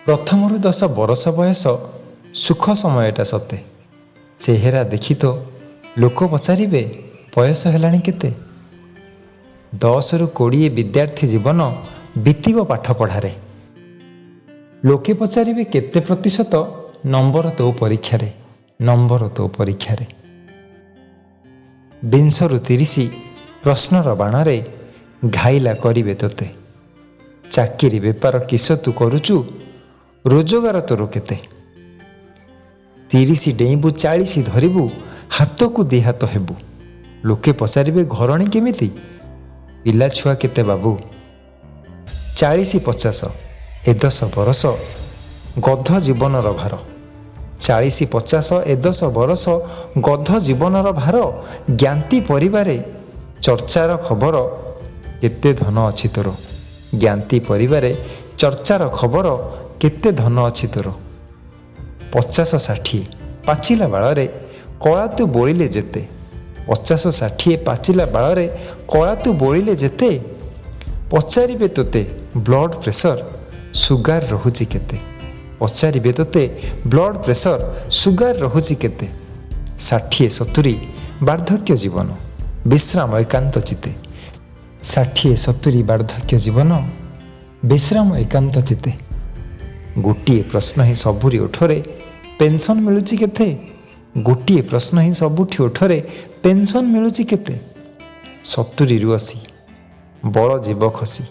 प्रथम 10 बरस बयस सुख समयटा सते चेहरा देखी तो लोक पचारे बयस है केते 10 रु 20 विद्यार्थी जीवन बीतब पाठ पढ़ारे लोके पचारे केते प्रतिशत नंबर तो परीक्षारे नंबर तो परीक्षारे 20 रु 30 प्रश्नर बाणरे घाइला करिवे तोते चाकरी बेपार किस तू करुचु रोजगार तोर केते 30 डेईबू 40 धरिबू हाथ को दी हाथ हेबू लोके पचारे घरणी केमिति पिला छुआ केते बाबू 40-50 ए 10 बरस गध जीवनर भार 40-50 ए 10 बरस गध जीवनर भार ज्ञाती परिवारे चर्चार खबर केते धन अच्छी तोर ज्ञाती परिवारे चर्चार खबर केते धन अच्छी तोर 50-60 पाचिला बाଳରେ कला तू बोलिले जेते 50-60 पाचिला बाଳରେ कला तू बोलिले जेते पचारे तोते ब्लड प्रेशर सुगार रहुची केते पचारे तोते ब्लड प्रेशर सुगार रहुची केते 60-70 वार्धक्य जीवन विश्राम एकांत चिते 60-70 वार्धक्य जीवन विश्राम एकांत चिते गोटे प्रश्न ही सबुरी ओठरे पेंशन मिलुची केते गोटे प्रश्न ही सबुठी ओठरे पेंशन मिलुची केते 70-80 बड़ जीव खसी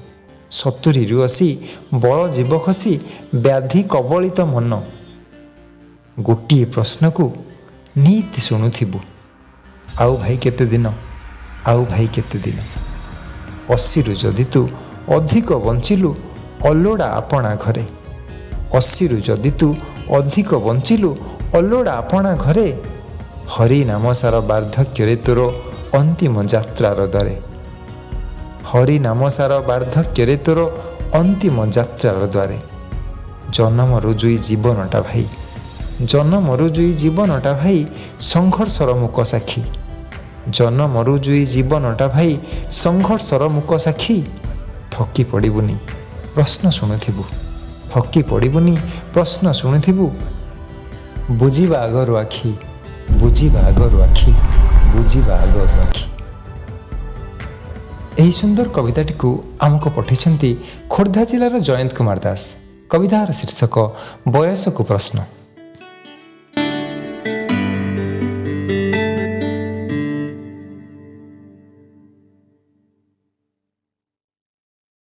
70-80 बड़ जीव खसी व्याधि कबलित मन गोटे प्रश्न को नीति शुणुथिबु आउ भाई केते दिन आउ भाई केते दिन 80 रु जदि तू अधिक बंचिलु अलोड़ा आपणा घरे 80 रु जदि तू अधिक बंचिलु अलोड़ा आपणा घरे हरि नाम सार वार्धक्य तोर अंतिम यात्रार द्वारे हरि नाम सार वार्धक्य तोर अंतिम यात्रार द्वारे जन्म रुजुई जीवनटा भाई जन्म रुजुई जीवनटा भाई संघर्षर मुक साक्षी जन्म रुजुई जीवनटा भाई संघर्षर मुक साक्षी थकी पड़बुनी प्रश्न शुणुथिबु थकी पड़बुनी प्रश्न शुणुथिबु बुझिबा आगर आखि बुझिबा आगर आखि बुझिबा आगर आखि एही सुंदर कविताटी को आमको पठिछंती खोर्धा जिलार जयंत कुमार दास कवितार शीर्षक बयसक प्रश्न।